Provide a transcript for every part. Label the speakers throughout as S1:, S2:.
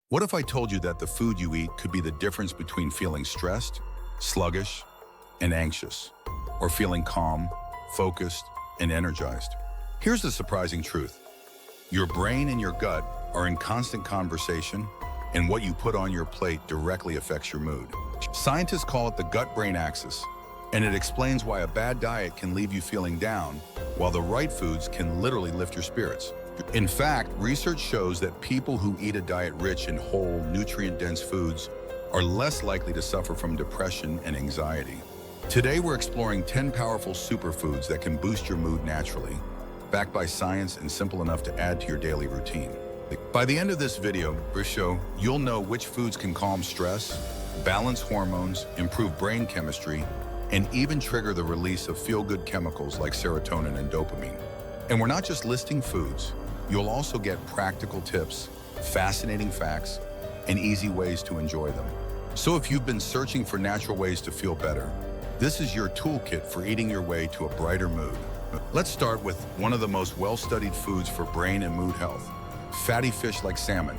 S1: What if I told you that the food you eat could be the difference between feeling stressed, sluggish, and anxious, or feeling calm, focused, and energized? Here's the surprising truth. Your brain and your gut are in constant conversation, and what you put on your plate directly affects your mood. Scientists call it the gut-brain axis, and it explains why a bad diet can leave you feeling down, while the right foods can literally lift your spirits. In fact, research shows that people who eat a diet rich in whole, nutrient-dense foods are less likely to suffer from depression and anxiety. Today, we're exploring 10 powerful superfoods that can boost your mood naturally, backed by science and simple enough to add to your daily routine. By the end of this video, you'll know which foods can calm stress, balance hormones, improve brain chemistry, and even trigger the release of feel-good chemicals like serotonin and dopamine. And we're not just listing foods. You'll also get practical tips, fascinating facts, and easy ways to enjoy them. So if you've been searching for natural ways to feel better, this is your toolkit for eating your way to a brighter mood. Let's start with one of the most well-studied foods for brain and mood health, fatty fish like salmon.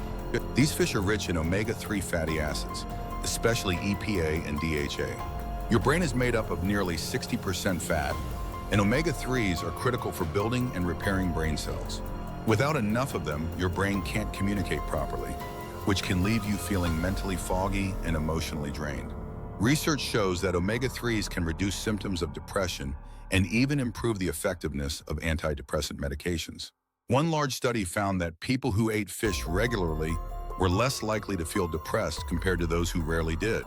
S1: These fish are rich in omega-3 fatty acids, especially EPA and DHA. Your brain is made up of nearly 60% fat, and omega-3s are critical for building and repairing brain cells. Without enough of them, your brain can't communicate properly, which can leave you feeling mentally foggy and emotionally drained. Research shows that omega-3s can reduce symptoms of depression and even improve the effectiveness of antidepressant medications. One large study found that people who ate fish regularly were less likely to feel depressed compared to those who rarely did.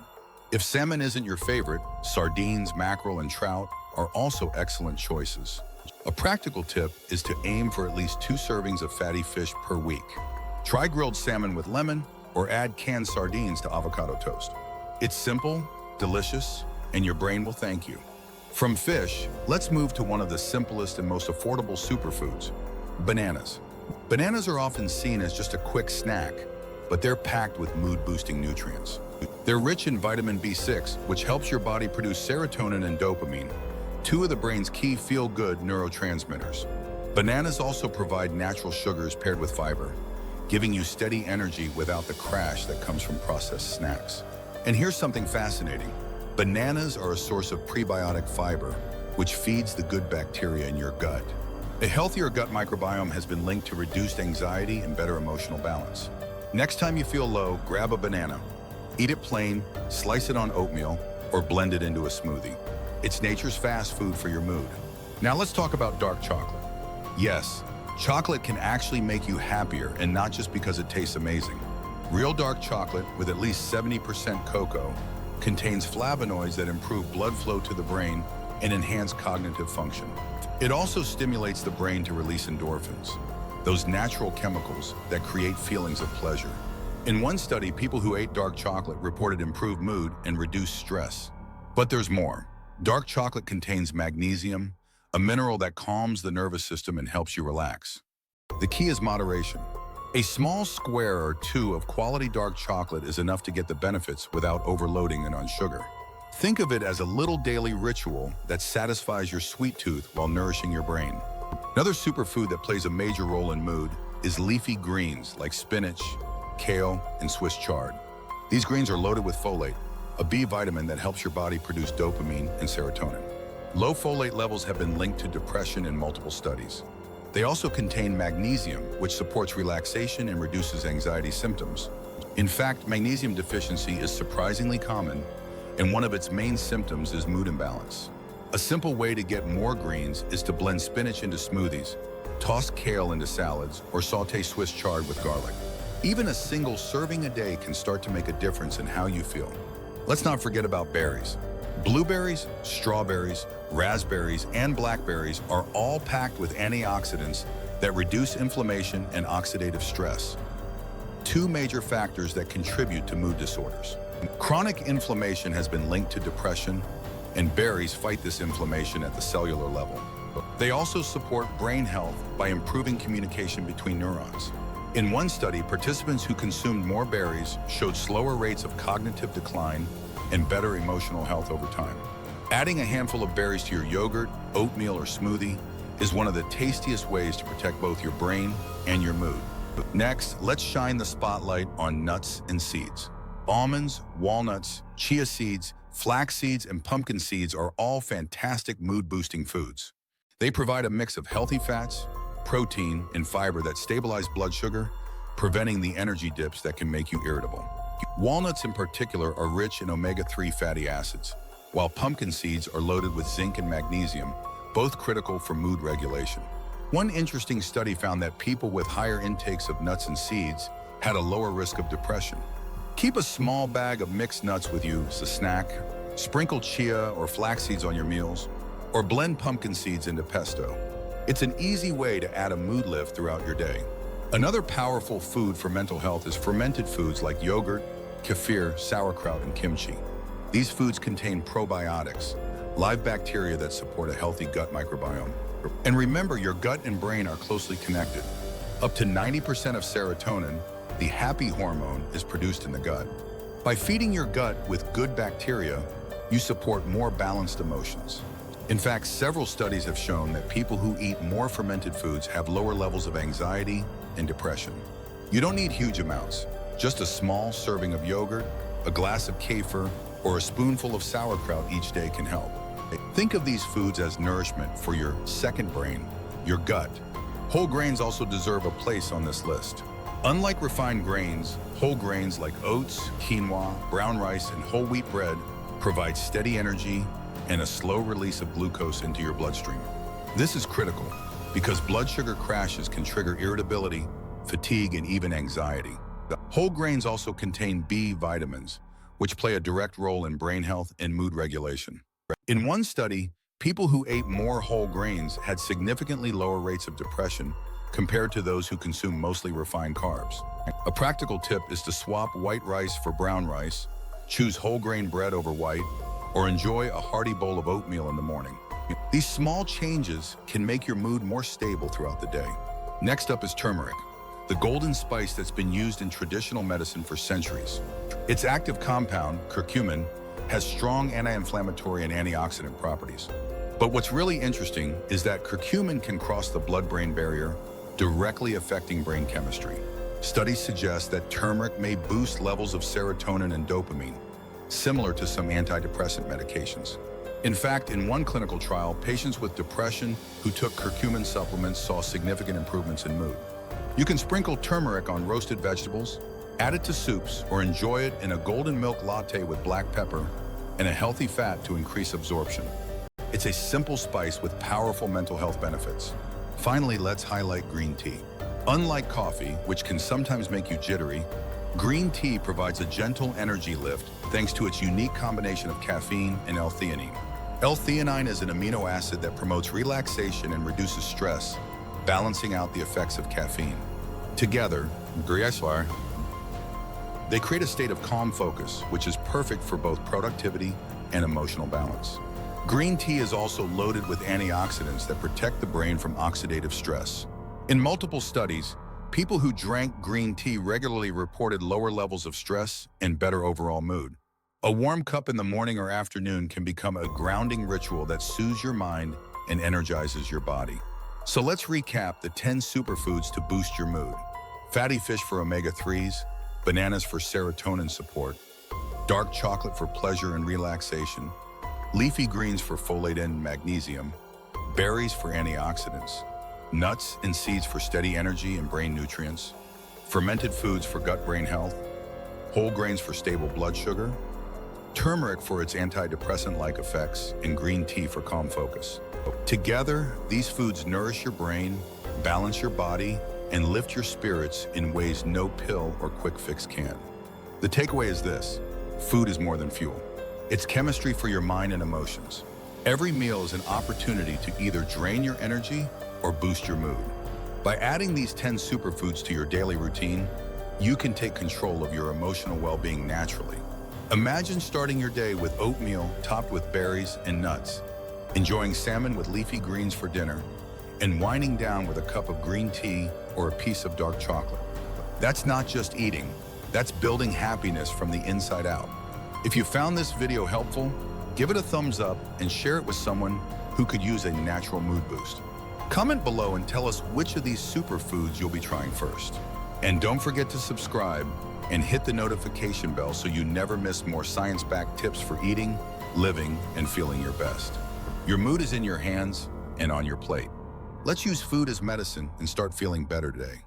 S1: If salmon isn't your favorite, sardines, mackerel, and trout are also excellent choices. A practical tip is to aim for at least 2 servings of fatty fish per week. Try grilled salmon with lemon or add canned sardines to avocado toast. It's simple, delicious, and your brain will thank you. From fish, let's move to one of the simplest and most affordable superfoods, bananas. Bananas are often seen as just a quick snack, but they're packed with mood-boosting nutrients. They're rich in vitamin B6, which helps your body produce serotonin and dopamine, 2 of the brain's key feel-good neurotransmitters. Bananas also provide natural sugars paired with fiber, giving you steady energy without the crash that comes from processed snacks. And here's something fascinating. Bananas are a source of prebiotic fiber, which feeds the good bacteria in your gut. A healthier gut microbiome has been linked to reduced anxiety and better emotional balance. Next time you feel low, grab a banana. Eat it plain, slice it on oatmeal, or blend it into a smoothie. It's nature's fast food for your mood. Now let's talk about dark chocolate. Yes, chocolate can actually make you happier, and not just because it tastes amazing. Real dark chocolate, with at least 70% cocoa, contains flavonoids that improve blood flow to the brain and enhance cognitive function. It also stimulates the brain to release endorphins, those natural chemicals that create feelings of pleasure. In one study, people who ate dark chocolate reported improved mood and reduced stress. But there's more. Dark chocolate contains magnesium, a mineral that calms the nervous system and helps you relax. The key is moderation. A small square or 2 of quality dark chocolate is enough to get the benefits without overloading it on sugar. Think of it as a little daily ritual that satisfies your sweet tooth while nourishing your brain. Another superfood that plays a major role in mood is leafy greens like spinach, kale, and Swiss chard. These greens are loaded with folate, a B vitamin that helps your body produce dopamine and serotonin. Low folate levels have been linked to depression in multiple studies. They also contain magnesium, which supports relaxation and reduces anxiety symptoms. In fact, magnesium deficiency is surprisingly common, and one of its main symptoms is mood imbalance. A simple way to get more greens is to blend spinach into smoothies, toss kale into salads, or saute Swiss chard with garlic. Even a single serving a day can start to make a difference in how you feel. Let's not forget about berries. Blueberries, strawberries, raspberries, and blackberries are all packed with antioxidants that reduce inflammation and oxidative stress, 2 major factors that contribute to mood disorders. Chronic inflammation has been linked to depression, and berries fight this inflammation at the cellular level. They also support brain health by improving communication between neurons. In one study, participants who consumed more berries showed slower rates of cognitive decline and better emotional health over time. Adding a handful of berries to your yogurt, oatmeal, or smoothie is one of the tastiest ways to protect both your brain and your mood. Next, let's shine the spotlight on nuts and seeds. Almonds, walnuts, chia seeds, flax seeds, and pumpkin seeds are all fantastic mood-boosting foods. They provide a mix of healthy fats, protein, and fiber that stabilize blood sugar, preventing the energy dips that can make you irritable. Walnuts in particular are rich in omega-3 fatty acids, while pumpkin seeds are loaded with zinc and magnesium, both critical for mood regulation. One interesting study found that people with higher intakes of nuts and seeds had a lower risk of depression. Keep a small bag of mixed nuts with you as a snack, sprinkle chia or flax seeds on your meals, or blend pumpkin seeds into pesto. It's an easy way to add a mood lift throughout your day. Another powerful food for mental health is fermented foods like yogurt, kefir, sauerkraut, and kimchi. These foods contain probiotics, live bacteria that support a healthy gut microbiome. And remember, your gut and brain are closely connected. Up to 90% of serotonin, the happy hormone, is produced in the gut. By feeding your gut with good bacteria, you support more balanced emotions. In fact, several studies have shown that people who eat more fermented foods have lower levels of anxiety and depression. You don't need huge amounts. Just a small serving of yogurt, a glass of kefir, or a spoonful of sauerkraut each day can help. Think of these foods as nourishment for your second brain, your gut. Whole grains also deserve a place on this list. Unlike refined grains, whole grains like oats, quinoa, brown rice, and whole wheat bread provide steady energy and a slow release of glucose into your bloodstream. This is critical because blood sugar crashes can trigger irritability, fatigue, and even anxiety. Whole grains also contain B vitamins, which play a direct role in brain health and mood regulation. In one study, people who ate more whole grains had significantly lower rates of depression compared to those who consume mostly refined carbs. A practical tip is to swap white rice for brown rice, choose whole grain bread over white, or enjoy a hearty bowl of oatmeal in the morning. These small changes can make your mood more stable throughout the day. Next up is turmeric, the golden spice that's been used in traditional medicine for centuries. Its active compound, curcumin, has strong anti-inflammatory and antioxidant properties. But what's really interesting is that curcumin can cross the blood-brain barrier, directly affecting brain chemistry. Studies suggest that turmeric may boost levels of serotonin and dopamine, similar to some antidepressant medications. In fact, in one clinical trial, patients with depression who took curcumin supplements saw significant improvements in mood. You can sprinkle turmeric on roasted vegetables, add it to soups, or enjoy it in a golden milk latte with black pepper and a healthy fat to increase absorption. It's a simple spice with powerful mental health benefits. Finally, let's highlight green tea. Unlike coffee, which can sometimes make you jittery, green tea provides a gentle energy lift thanks to its unique combination of caffeine and L-Theanine. L-Theanine is an amino acid that promotes relaxation and reduces stress, balancing out the effects of caffeine. Together, they create a state of calm focus, which is perfect for both productivity and emotional balance. Green tea is also loaded with antioxidants that protect the brain from oxidative stress. In multiple studies, people who drank green tea regularly reported lower levels of stress and better overall mood. A warm cup in the morning or afternoon can become a grounding ritual that soothes your mind and energizes your body. So let's recap the 10 superfoods to boost your mood. Fatty fish for omega-3s, bananas for serotonin support, dark chocolate for pleasure and relaxation, leafy greens for folate and magnesium, berries for antioxidants, nuts and seeds for steady energy and brain nutrients, fermented foods for gut-brain health, whole grains for stable blood sugar, turmeric for its antidepressant-like effects, and green tea for calm focus. Together, these foods nourish your brain, balance your body, and lift your spirits in ways no pill or quick fix can. The takeaway is this: food is more than fuel. It's chemistry for your mind and emotions. Every meal is an opportunity to either drain your energy or boost your mood. By adding these 10 superfoods to your daily routine, you can take control of your emotional well-being naturally. Imagine starting your day with oatmeal topped with berries and nuts, enjoying salmon with leafy greens for dinner, and winding down with a cup of green tea or a piece of dark chocolate. That's not just eating, that's building happiness from the inside out. If you found this video helpful, give it a thumbs up and share it with someone who could use a natural mood boost. Comment below and tell us which of these superfoods you'll be trying first. And don't forget to subscribe and hit the notification bell so you never miss more science-backed tips for eating, living, and feeling your best. Your mood is in your hands and on your plate. Let's use food as medicine and start feeling better today.